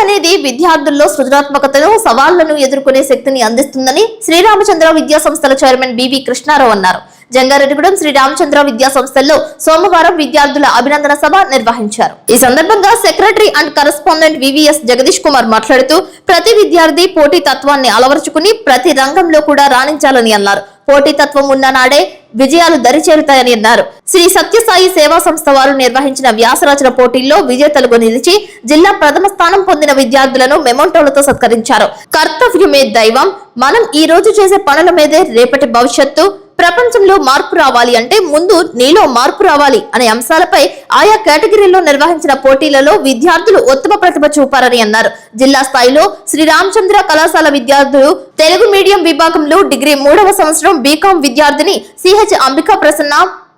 అనేది విద్యార్థుల్లో సృజనాత్మకతను, సవాళ్లను ఎదుర్కొనే శక్తిని అందిస్తుందని శ్రీరామచంద్ర విద్యా సంస్థల చైర్మన్ బివి కృష్ణారావు అన్నారు. జంగారెడ్డిగూడెం శ్రీరామచంద్ర విద్యా సంస్థల్లో సోమవారం విద్యార్థుల అభినందన సభ నిర్వహించారు. ఈ సందర్భంగా secretary and correspondent VVS Jagadish Kumar మాట్లాడుతూ ప్రతి విద్యార్థి పోటీ తత్వాన్ని అలవరుచుకుని ప్రతి రంగంలో కూడా రాణించాలని అన్నారు. పోటీతత్వం ఉన్న నాడే విజయాలు దరిచేరుతాయని అన్నారు. శ్రీ సత్యసాయి సేవా సంస్థ వారు నిర్వహించిన వ్యాసరచన పోటీల్లో విజేతలుగా నిలిచి జిల్లా ప్రథమ స్థానం పొందిన విద్యార్థులను మెమోంటోలతో సత్కరించారు. కర్తవ్యమే దైవం, మనం ఈ రోజు చేసే పనుల మీదే రేపటి భవిష్యత్తు, ప్రపంచంలో మార్పు రావాలి అంటే ముందు నీలో మార్పు రావాలి అనే అంశాలపై ఆయా కేటగిరీల్లో నిర్వహించిన పోటీలలో విద్యార్థులు ఉత్తమ ప్రతిభ చూపారని అన్నారు. జిల్లా స్థాయిలో శ్రీరామచంద్ర కళాశాల విద్యార్థులు తెలుగు మీడియం విభాగంలో డిగ్రీ 3వ సంవత్సరం బీకాం విద్యార్థిని సిహెచ్ అంబికా ప్రసన్న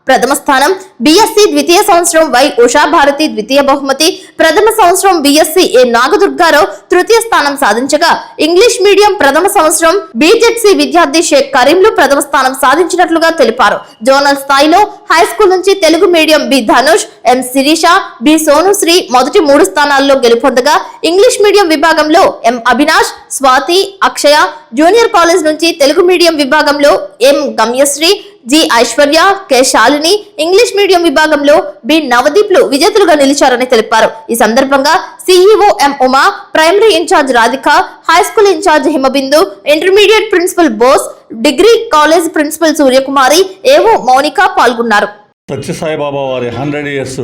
ప్రథమ స్థానం, బిఎస్సి ద్వితీయ సంవత్సరం వై ఉషా భారతి ద్వితీయ బహుమతి, ప్రథమ సంవత్సరం బిఎస్సి ఏ నాగదుర్గారావు తృతీయ స్థానం సాధించగా ఇంగ్లీష్ మీడియం ప్రథమ సంవత్సరం బీజెడ్సి విద్యార్థి షేక్ కరీంలు ప్రథమ స్థానం సాధించినట్లుగా తెలిపారు. జోనల్ స్థాయిలో హై స్కూల్ నుంచి Telugu medium B Dhanush, M Sirisha, B Sonushri మొదటి 3 స్థానాల్లో గెలుపొందగా ఇంగ్లీష్ మీడియం విభాగంలో M Avinash, Swathi, Akshaya, junior college నుంచి తెలుగు మీడియం విభాగంలో M Gamyasri, G Aishwarya, K Shalini, English medium విభాగంలో బి నవదీప్లు విజేతలుగా నిలిచారని తెలిపారు. ఈ సందర్భంగా CEO M Uma, primary incharge Radhika, high school incharge Himabindu, intermediate principal Bose, degree college principal Suryakumari, AO Mounika పాల్గొన్నారు. సత్యసాయిబాబా వారి 100 years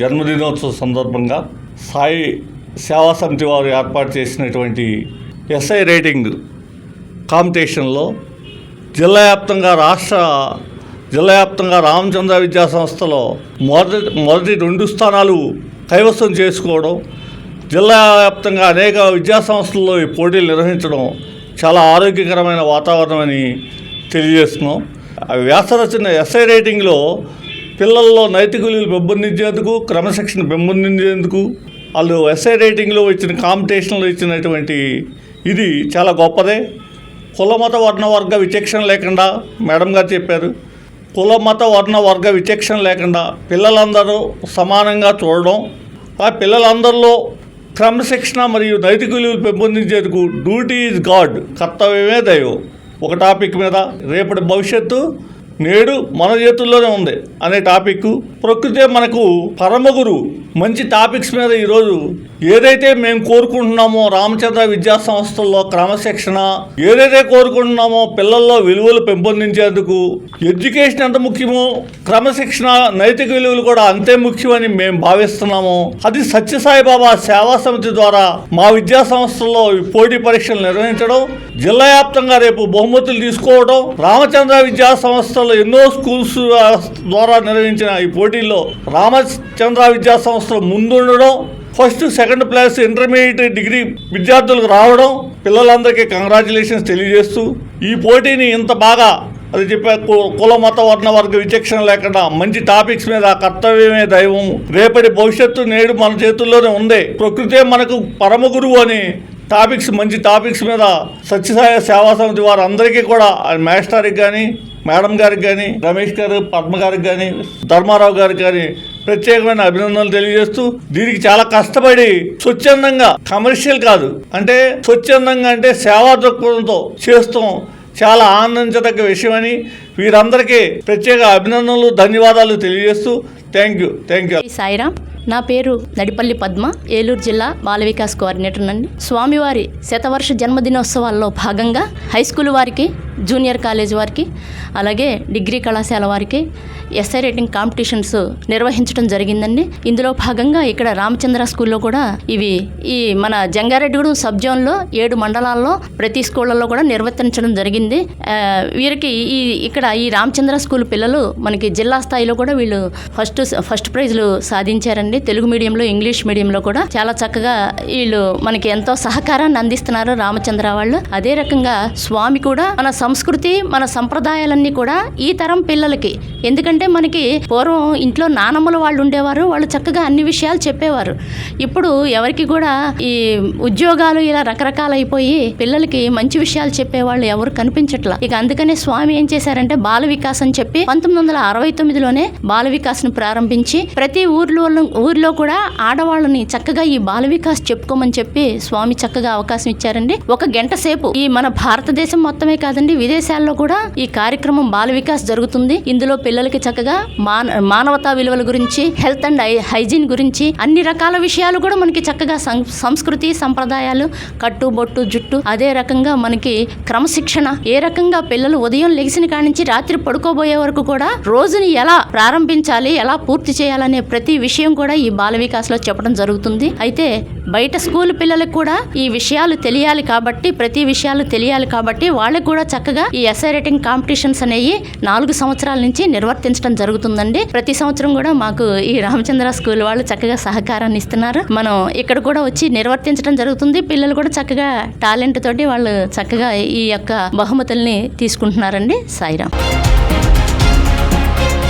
జన్మదినోత్సవ సందర్భంగా సాయి సేవా సమితి వారు ఏర్పాటు చేసినటువంటి ఎస్ఐ రైటింగ్ కాంపిటీషన్లో జిల్లా వ్యాప్తంగా రామచంద్ర విద్యా సంస్థలో మొదటి 2 స్థానాలు కైవసం చేసుకోవడం, జిల్లా వ్యాప్తంగా అనేక విద్యా సంస్థల్లో ఈ పోటీలు నిర్వహించడం చాలా ఆరోగ్యకరమైన వాతావరణం అని తెలియజేస్తున్నాం. వ్యాసరచన ఎస్ఐ రైటింగ్లో పిల్లల్లో నైతిక విలువలు పెంపొందించేందుకు, క్రమశిక్షణ పెంపొందించేందుకు వాళ్ళు ఎస్ఐ రైటింగ్లో ఇచ్చిన కాంపిటీషన్లో ఇచ్చినటువంటి ఇది చాలా గొప్పదే. కుల మత వర్ణ వర్గ విచక్షణ లేకుండా మేడం గారు చెప్పారు. కుల మత వర్ణ వర్గ విచక్షణ లేకుండా పిల్లలందరూ సమానంగా చూడడం, ఆ పిల్లలందరిలో క్రమశిక్షణ మరియు నైతిక విలువలు పెంపొందించేందుకు డ్యూటీ ఈజ్ గాడ్, కర్తవ్యమే దైవం ఒక టాపిక్ మీద రేపటి భవిష్యత్తు నేడు మన చేతుల్లోనే ఉంది అనే టాపిక్. ప్రకృతే మనకు పరమగురు. మంచి టాపిక్స్ మీద ఈరోజు ఏదైతే మేము కోరుకుంటున్నామో రామచంద్ర విద్యా సంస్థల్లో క్రమశిక్షణ, ఏదైతే కోరుకుంటున్నామో పిల్లల్లో విలువలు పెంపొందించేందుకు ఎడ్యుకేషన్ ఎంత ముఖ్యమో క్రమశిక్షణ, నైతిక విలువలు కూడా అంతే ముఖ్యమని మేము భావిస్తున్నాము. అది సత్యసాయిబాబా సేవా సమితి ద్వారా మా విద్యా సంస్థల్లో పోటీ పరీక్షలు నిర్వహించడం, జిల్లా వ్యాప్తంగా రేపు బహుమతులు తీసుకోవడం, రామచంద్ర విద్యా సంస్థలో ఎన్నో స్కూల్స్ ద్వారా నిర్వహించిన ఈ పోటీల్లో రామచంద్ర విద్యా సంస్థలు ముందుండడం, first second place intermediate degree విద్యార్థులకు రావడం, పిల్లలందరికీ కంగ్రాచులేషన్స్ తెలియజేస్తూ ఈ పోటీని ఇంత బాగా అది చెప్పే కుల మత వర్ణ వర్గ విచక్షణ లేకుండా మంచి టాపిక్స్ మీద కర్తవ్యమే దైవం, రేపటి భవిష్యత్తు నేడు మన చేతుల్లోనే ఉంది, ప్రకృతే మనకు పరమ గురువు అని టాపిక్స్, మంచి టాపిక్స్ మీద సత్యసాయి సేవా సమితి వారు అందరికీ కూడా మాస్టర్కి కానీ, మేడం గారికి కానీ, రమేష్ గారు, పద్మ గారికి కానీ, ధర్మారావు గారికి కానీ ప్రత్యేకమైన అభినందనలు తెలియజేస్తూ దీనికి చాలా కష్టపడి స్వచ్ఛందంగా, కమర్షియల్ కాదు అంటే స్వచ్ఛందంగా అంటే సేవా దృక్పథంతో చేస్తాం, చాలా ఆనందించదగ్గ విషయమని వీరందరికీ ప్రత్యేక అభినందనలు, ధన్యవాదాలు తెలియజేస్తూ థ్యాంక్ యూ. సాయిరామ్. నా పేరు నడిపల్లి పద్మ, ఏలూరు జిల్లా బాల వికాస్ కోఆర్డినేటర్ నండి. స్వామివారి శతవర్ష జన్మదినోత్సవాల్లో భాగంగా హై స్కూల్ వారికి, జూనియర్ కాలేజ్ వారికి, అలాగే డిగ్రీ కళాశాల వారికి ఎస్ఐ రైటింగ్ కాంపిటీషన్స్ నిర్వహించడం జరిగిందండి. ఇందులో భాగంగా ఇక్కడ రామచంద్ర స్కూల్లో కూడా ఈ మన జంగారెడ్డిగూడెం సబ్ జోన్లో 7 మండలాల్లో ప్రతి స్కూళ్ళల్లో కూడా నిర్వర్తించడం జరిగింది. వీరికి ఇక్కడ ఈ రామచంద్ర స్కూల్ పిల్లలు మనకి జిల్లా స్థాయిలో కూడా వీళ్ళు ఫస్ట్ ప్రైజ్లు సాధించారండి. తెలుగు మీడియంలో, ఇంగ్లీష్ మీడియంలో కూడా చాలా చక్కగా వీళ్ళు మనకి ఎంతో సహకారాన్ని అందిస్తున్నారు రామచంద్ర వాళ్ళు. అదే రకంగా స్వామి కూడా మన సంస్కృతి మన సంప్రదాయాలన్నీ కూడా ఈ తరం పిల్లలకి, ఎందుకంటే మనకి పూర్వం ఇంట్లో నానమ్మల వాళ్ళు ఉండేవారు, వాళ్ళు చక్కగా అన్ని విషయాలు చెప్పేవారు. ఇప్పుడు ఎవరికి కూడా ఈ ఉద్యోగాలు ఇలా రకరకాలైపోయి పిల్లలకి మంచి విషయాలు చెప్పేవాళ్ళు ఎవరు కనిపించట్లా. ఇక అందుకనే స్వామి ఏం చేశారంటే బాల వికాస్ అని చెప్పి 1969లోనే బాల వికాస్ను ప్రారంభించి ప్రతి ఊర్లో కూడా ఆడవాళ్ళని చక్కగా ఈ బాల వికాస్ చెప్పుకోమని చెప్పి స్వామి చక్కగా అవకాశం ఇచ్చారండి. 1 గంట సేపు ఈ మన భారతదేశం మొత్తమే కాదండి, విదేశాల్లో కూడా ఈ కార్యక్రమం బాల వికాస్ జరుగుతుంది. ఇందులో పిల్లలకి చక్కగా మానవతా విలువల గురించి, హెల్త్ అండ్ హైజీన్ గురించి అన్ని రకాల విషయాలు కూడా మనకి చక్కగా సంస్కృతి సంప్రదాయాలు, కట్టు బొట్టు జుట్టు, అదే రకంగా మనకి క్రమశిక్షణ, ఏ రకంగా పిల్లలు ఉదయం లెగిసిన కాడి నుంచి రాత్రి పడుకోబోయే వరకు కూడా రోజుని ఎలా ప్రారంభించాలి, ఎలా పూర్తి చేయాలనే ప్రతి విషయం కూడా ఈ బాల వికాస్లో చెప్పడం జరుగుతుంది. అయితే బయట స్కూల్ పిల్లలకు కూడా ఈ విషయాలు తెలియాలి కాబట్టి, ప్రతి విషయాలు తెలియాలి కాబట్టి వాళ్ళకు కూడా చక్కగా ఈ ఎస్ఐ రైటింగ్ కాంపిటీషన్స్ అనేవి 4 సంవత్సరాల నుంచి నిర్వర్తించడం జరుగుతుందండి. ప్రతి సంవత్సరం కూడా మాకు ఈ రామచంద్ర స్కూల్ వాళ్ళు చక్కగా సహకారాన్ని ఇస్తున్నారు. మనం ఇక్కడ కూడా వచ్చి నిర్వర్తించడం జరుగుతుంది. పిల్లలు కూడా చక్కగా టాలెంట్ తోటి వాళ్ళు చక్కగా ఈ యొక్క బహుమతుల్ని తీసుకుంటున్నారండి. సాయిరాం.